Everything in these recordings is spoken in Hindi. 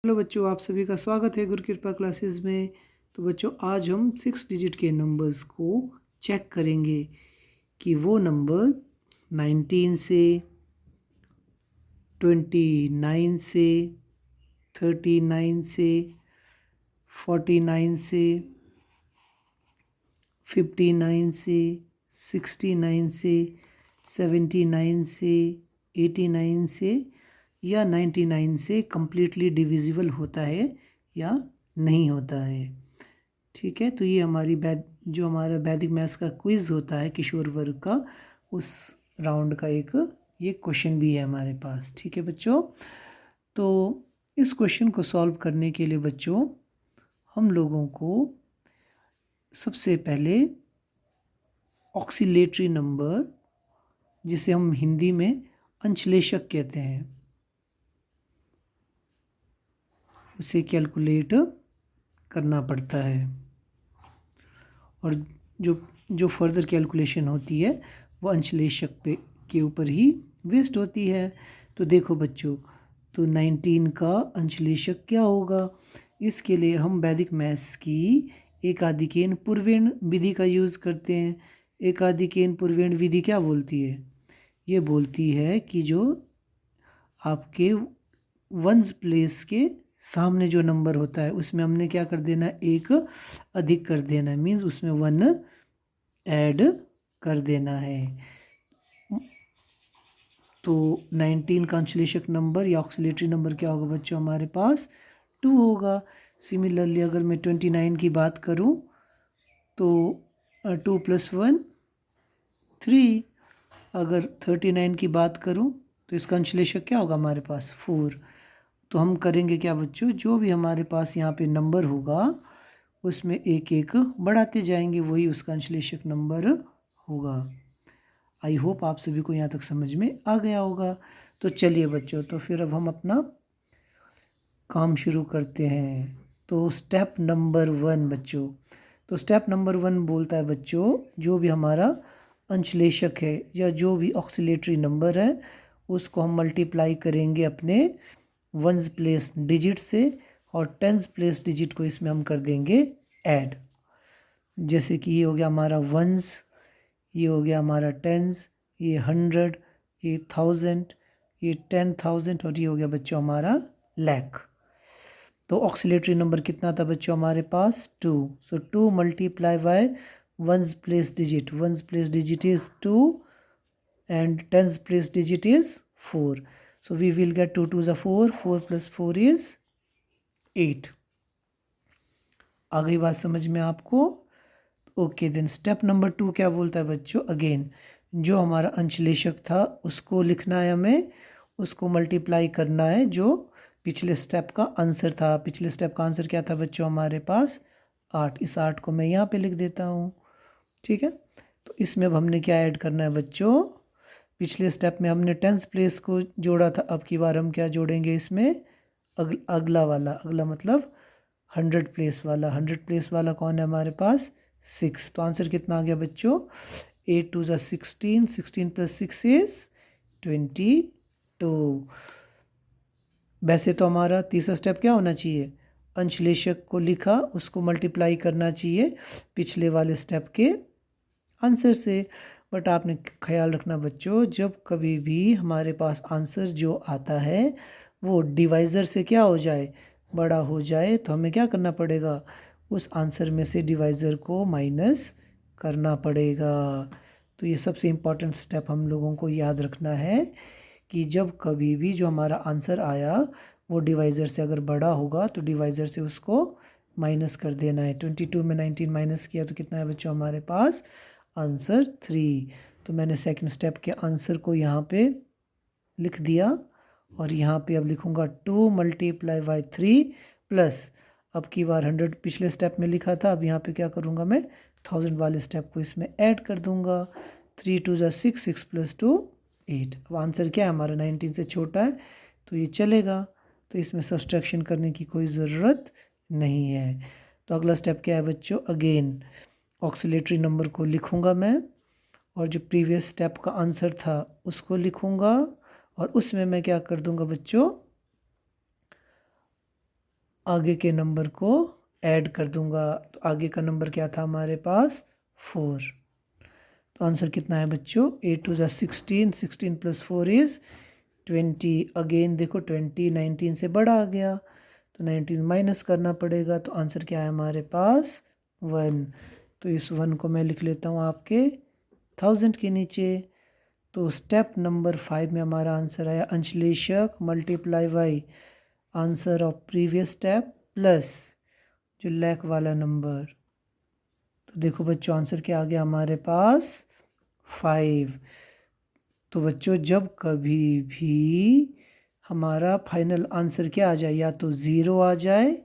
हेलो बच्चों, आप सभी का स्वागत है गुरु कृपा क्लासेस में। तो बच्चों, आज हम 6 डिजिट के नंबर्स को चेक करेंगे कि वो नंबर 19 से, 29 से, 39 से, 49 से, 59 से, 69 से, 79 से, 89 से या 99 से कंप्लीटली डिविजिबल होता है या नहीं होता है। ठीक है, तो ये हमारी जो हमारा वैदिक मैथ्स का क्विज़ होता है किशोर वर्ग का, उस राउंड का एक ये क्वेश्चन भी है हमारे पास। ठीक है बच्चों, तो इस क्वेश्चन को सॉल्व करने के लिए बच्चों हम लोगों को सबसे पहले ऑक्सीलेटरी नंबर, जिसे हम हिंदी में अंशलेशक कहते हैं, उसे कैलकुलेट करना पड़ता है। और जो फर्दर कैलकुलेशन होती है वो अंशलेशक पे के ऊपर ही बेस्ड होती है। तो देखो बच्चों, तो 19 का अंशलेशक क्या होगा? इसके लिए हम वैदिक मैथ्स की एकाधिकेन पूर्वेण विधि का यूज़ करते हैं। एकाधिकेन पूर्वेण विधि क्या बोलती है? ये बोलती है कि जो आपके वंस प्लेस के सामने जो नंबर होता है उसमें हमने क्या कर देना है, एक अधिक कर देना है, मीन्स उसमें 1 ऐड कर देना है। तो 19 का अंशलेशक नंबर या ऑक्सीलेटरी नंबर क्या होगा बच्चों? हमारे पास 2 होगा। सिमिलरली अगर मैं 29 की बात करूं तो 2 + 1 3। अगर 39 की बात करूं तो इसका अंशलेशक क्या होगा हमारे पास? 4। तो हम करेंगे क्या बच्चों, जो भी हमारे पास यहाँ पे नंबर होगा उसमें एक एक बढ़ाते जाएंगे, वही उसका अंशलेशक नंबर होगा। आई होप आप सभी को यहाँ तक समझ में आ गया होगा। तो चलिए बच्चों, तो फिर अब हम अपना काम शुरू करते हैं। तो स्टेप नंबर 1 बच्चों, तो स्टेप नंबर 1 बोलता है बच्चों, जो भी हमारा अंशलेशक है या जो भी ऑक्सीलेटरी नंबर है उसको हम मल्टीप्लाई करेंगे अपने वंस प्लेस डिजिट से, और टेंस प्लेस डिजिट को इसमें हम कर देंगे ऐड। जैसे कि ये हो गया हमारा वंस, ये हो गया हमारा टेंस, ये 100, ये 1000, ये 10,000 और ये हो गया बच्चों हमारा लाख। तो ऑक्सीलेटरी नंबर कितना था बच्चों हमारे पास? 2। सो 2 multiply by once place digit, once place digit is 2 and tens place digit is 4. So we will get 2 2s are 4, 4 plus 4 is 8. आ गई बात समझ में आपको? ओके, देन स्टेप नंबर 2 क्या बोलता है बच्चों? अगेन जो हमारा अंशलेशक था उसको लिखना है हमें, उसको मल्टीप्लाई करना है जो पिछले स्टेप का आंसर था। पिछले स्टेप का आंसर क्या था बच्चों हमारे पास? 8। इस 8 को मैं यहाँ पे लिख देता हूँ। ठीक है, तो इसमें अब हमने क्या ऐड करना है बच्चों? पिछले स्टेप में हमने टेंस प्लेस को जोड़ा था, अब की बार हम क्या जोड़ेंगे इसमें? अगला मतलब 100 प्लेस वाला। 100 प्लेस वाला कौन है हमारे पास? 6। तो आंसर कितना आ गया बच्चों? 8 2 ज़ा 16, 16 + 6 इज 22। वैसे तो हमारा तीसरा स्टेप क्या होना चाहिए? अंशलेशक को लिखा, उसको मल्टीप्लाई करना चाहिए पिछले वाले स्टेप के आंसर से। बट आपने ख्याल रखना बच्चों, जब कभी भी हमारे पास आंसर जो आता है वो डिवाइज़र से क्या हो जाए? बड़ा हो जाए, तो हमें क्या करना पड़ेगा? उस आंसर में से डिवाइज़र को माइनस करना पड़ेगा। तो ये सबसे इम्पॉर्टेंट स्टेप हम लोगों को याद रखना है कि जब कभी भी जो हमारा आंसर आया वो डिवाइज़र से अगर बड़ा होगा तो डिवाइज़र से उसको माइनस कर देना है। 22 में 19 माइनस किया तो कितना है बच्चों हमारे पास? आंसर 3। तो मैंने सेकंड स्टेप के आंसर को यहाँ पे लिख दिया, और यहाँ पे अब लिखूँगा 2 मल्टीप्लाई बाई 3 प्लस, अब की बार 100 पिछले स्टेप में लिखा था, अब यहाँ पे क्या करूँगा मैं? 1000 वाले स्टेप को इसमें ऐड कर दूँगा। 3 2 ज़ा 6, 6 + 2 8। अब आंसर क्या है हमारा? 19 से छोटा है तो ये चलेगा, तो इसमें सब्सट्रैक्शन करने की कोई ज़रूरत नहीं है। तो अगला स्टेप क्या है बच्चों? अगेन ऑक्सीलेटरी नंबर को लिखूँगा मैं, और जो प्रीवियस स्टेप का आंसर था उसको लिखूँगा, और उसमें मैं क्या कर दूँगा बच्चों? आगे के नंबर को ऐड कर दूंगा। तो आगे का नंबर क्या था हमारे पास 4। तो आंसर कितना है बच्चों 8 टू 16, 16 प्लस 4 इज़ 20। अगेन देखो 20 19 से बड़ा आ गया तो 19 माइनस करना पड़ेगा। तो आंसर क्या है हमारे पास 1। तो इस 1 को मैं लिख लेता हूँ आपके 1000 के नीचे। तो स्टेप नंबर 5 में हमारा आंसर आया अंशलेशक multiply by answer of previous step plus जो लैक वाला नंबर। तो देखो बच्चों आंसर क्या आ गया हमारे पास 5। तो बच्चों जब कभी भी हमारा फाइनल आंसर क्या आ जाए, या तो ज़ीरो आ जाए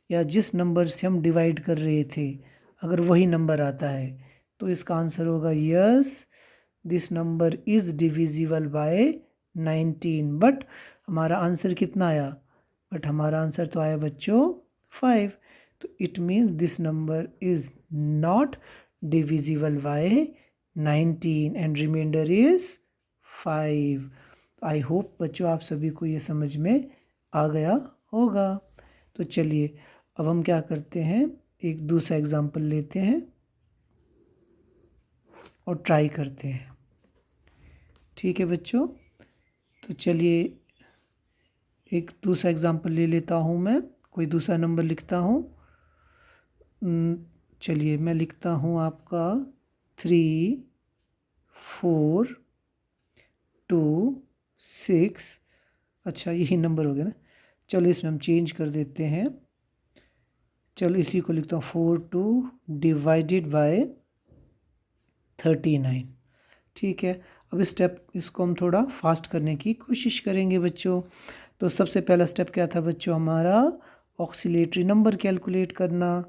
या जिस नंबर से हम डिवाइड कर रहे थे अगर वही नंबर आता है तो इसका आंसर होगा yes this number is divisible by 19। But हमारा आंसर कितना आया, बट हमारा आंसर तो आया बच्चों 5। तो it means this number is not divisible by 19 and reminder is 5। I hope बच्चों आप सभी को ये समझ में आ गया होगा। तो चलिए अब हम क्या करते हैं, एक दूसरा एग्जाम्पल लेते हैं और ट्राई करते हैं। ठीक है बच्चों, तो चलिए एक दूसरा एग्जाम्पल ले लेता हूँ मैं, कोई दूसरा नंबर लिखता हूँ। चलिए मैं लिखता हूँ आपका 3 4 2 6। अच्छा यही नंबर हो गया ना, चलो इसमें हम चेंज कर देते हैं। चलो इसी को लिखता हूँ 42 डिवाइडेड बाय 39। ठीक है, अब इस स्टेप इसको हम थोड़ा फास्ट करने की कोशिश करेंगे बच्चों। तो सबसे पहला स्टेप क्या था बच्चों हमारा ऑक्सीलेटरी नंबर कैलकुलेट करना।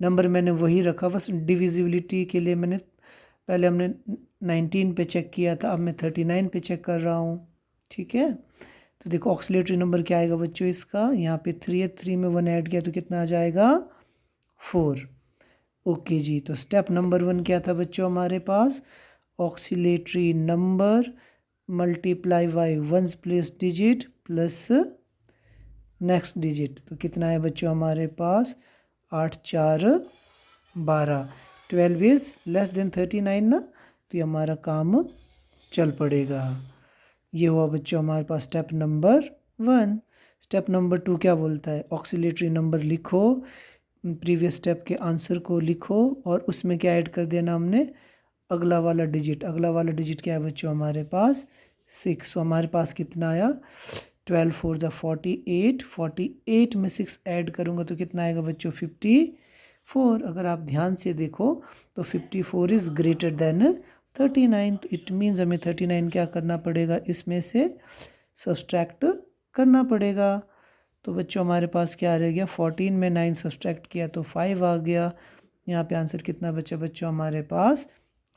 नंबर मैंने वही रखा, बस डिविजिबिलिटी के लिए मैंने पहले हमने 19 पे चेक किया था, अब मैं 39 पे चेक कर रहा हूँ। ठीक है, तो देखो ऑक्सीलेटरी नंबर क्या आएगा बच्चों इसका, यहाँ पे 3 है, 3 में 1 ऐड किया तो कितना आ जाएगा 4। ओके जी, तो स्टेप नंबर 1 क्या था बच्चों हमारे पास auxiliary number multiply by one's place digit plus next digit. तो कितना है बच्चों हमारे पास 8 4 12। 12 इज़ लेस देन 39 ना, तो ये हमारा काम चल पड़ेगा। ये हुआ बच्चों हमारे पास स्टेप नंबर 1। स्टेप नंबर 2 क्या बोलता है, ऑक्सीलेटरी नंबर लिखो, प्रीवियस स्टेप के आंसर को लिखो और उसमें क्या ऐड कर देना हमने अगला वाला डिजिट। अगला वाला डिजिट क्या है बच्चों हमारे पास 6। तो हमारे पास कितना आया 12 4 ज़ा 48, 48 में 6 ऐड करूँगा तो कितना आएगा बच्चों 54। अगर आप ध्यान से देखो तो 54 इज़ ग्रेटर देन 39। तो इट मीन्स हमें 39 क्या करना पड़ेगा, इसमें से सब्सट्रैक्ट करना पड़ेगा। तो बच्चों हमारे पास क्या रह गया 14 में 9 सब्सट्रैक्ट किया तो 5 आ गया। यहाँ पे आंसर कितना बचा बच्चों हमारे पास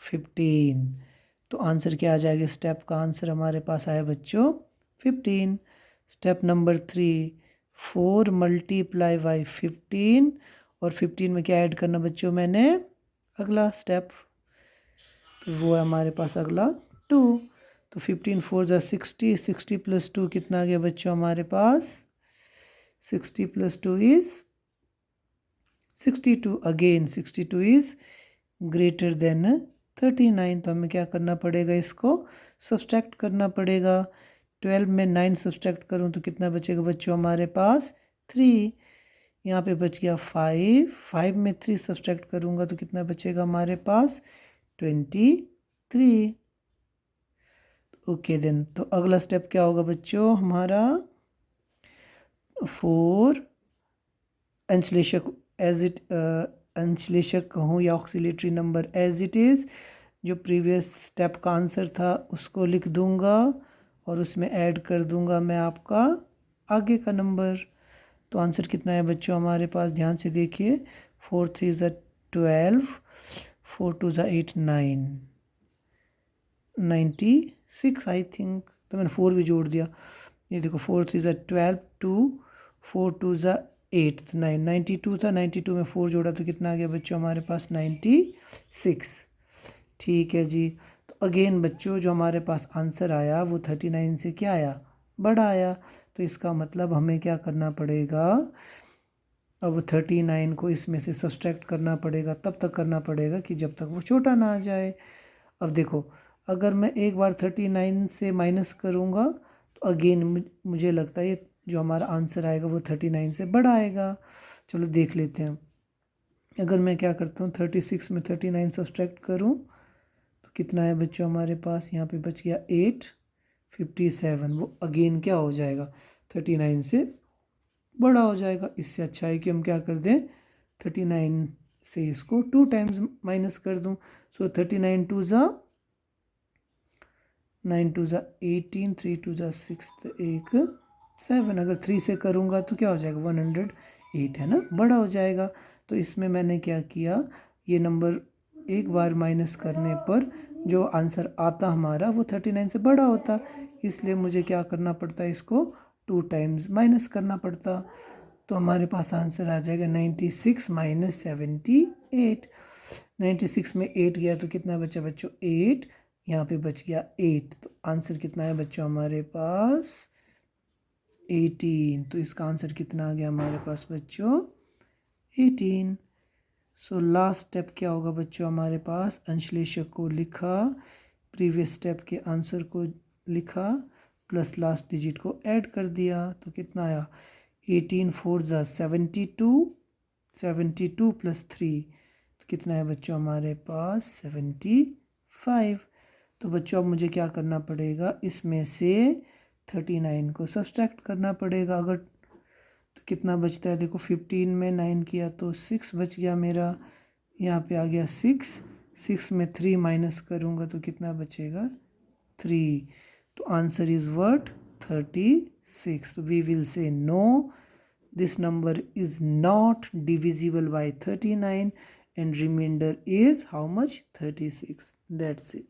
15। तो आंसर क्या आ जाएगा, स्टेप का आंसर हमारे पास आया बच्चों 15। स्टेप नंबर 3 4 मल्टीप्लाई बाई 15 और 15 में क्या ऐड करना बच्चों मैंने अगला स्टेप, तो वो है हमारे पास अगला 2। तो 15 4 ज़ा 60, 60 प्लस 2 कितना आ गया बच्चों हमारे पास 60 plus 2 is 62। Again 62 is greater than 39। तो हमें क्या करना पड़ेगा, इसको सब्सट्रैक्ट करना पड़ेगा। 12 में 9 सब्सट्रैक्ट करूँ तो कितना बचेगा बच्चों हमारे पास 3। यहाँ पे बच गया 5, 5 में 3 सब्सट्रैक्ट करूँगा तो कितना बचेगा हमारे पास 23। ओके देन, तो अगला स्टेप क्या होगा बच्चों हमारा 4 अंशलेशक एज इट अंशलेशक कहूँ या oscillatory number as it is, जो प्रीवियस स्टेप का आंसर था उसको लिख दूंगा और उसमें ऐड कर दूंगा मैं आपका आगे का नंबर। तो आंसर कितना है बच्चों हमारे पास, ध्यान से देखिए 4 3 ज़ा 12, 4 2 ज़ा 8 9 96 आई थिंक, तो मैंने 4 भी जोड़ दिया। ये देखो 4 3 ज़ा 12 2 4 2 ज़ा 8 9 92 था, 92 में 4 जोड़ा तो कितना आ गया बच्चों हमारे पास 96। ठीक है जी, तो अगेन बच्चों जो हमारे पास आंसर आया वो 39 से क्या आया बड़ा आया। तो इसका मतलब हमें क्या करना पड़ेगा, अब 39 को इसमें से सब्सट्रैक्ट करना पड़ेगा, तब तक करना पड़ेगा कि जब तक वो छोटा ना आ जाए। अब देखो, अगर मैं एक बार 39 से माइनस करूँगा तो अगेन मुझे लगता है ये जो हमारा आंसर आएगा वो 39 से बड़ा आएगा। चलो देख लेते हैं। अगर मैं क्या करता हूँ, 36 में 39 सब्सट्रैक्ट करूँ तो कितना है बच्चों हमारे पास, यहाँ पे बच गया 8, 57। वो अगेन क्या हो जाएगा, 39 से बड़ा हो जाएगा। इससे अच्छा है कि हम क्या कर दें, 39 से इसको 2 टाइम्स माइनस कर दूं। सो 39 टू ज़ा 9 टू ज़ा 18, 3 टू ज़ा 6, तो एक 7। अगर 3 से करूँगा तो क्या हो जाएगा, 108 है ना, बड़ा हो जाएगा। तो इसमें मैंने क्या किया, ये नंबर एक बार माइनस करने पर जो आंसर आता हमारा वो 39 से बड़ा होता, इसलिए मुझे क्या करना पड़ता, इसको 2 टाइम्स माइनस करना पड़ता। तो हमारे पास आंसर आ जाएगा 96 माइनस 78। 96 में 8 गया तो कितना बचा बच्चों, 8। यहाँ पे बच गया 8, तो आंसर कितना है बच्चों हमारे पास 18। तो इसका आंसर कितना आ गया हमारे पास बच्चों, 18। सो लास्ट स्टेप क्या होगा बच्चों हमारे पास, अंशलेशक को लिखा, प्रीवियस स्टेप के आंसर को लिखा, प्लस लास्ट डिजिट को ऐड कर दिया, तो कितना आया, 18 4 ज़ा 72, 72 प्लस 3, तो कितना है बच्चों हमारे पास 75। तो बच्चों अब मुझे क्या करना पड़ेगा, इसमें से 39 को सब्सट्रैक्ट करना पड़ेगा। अगर तो कितना बचता है, देखो 15 में 9 किया तो 6 बच गया मेरा, यहाँ पे आ गया 6। 6 में 3 माइनस करूँगा तो कितना बचेगा, 3। तो आंसर इज़ व्हाट, 36। तो we will say no, this number is not divisible by 39 and remainder is how much, 36. That's it.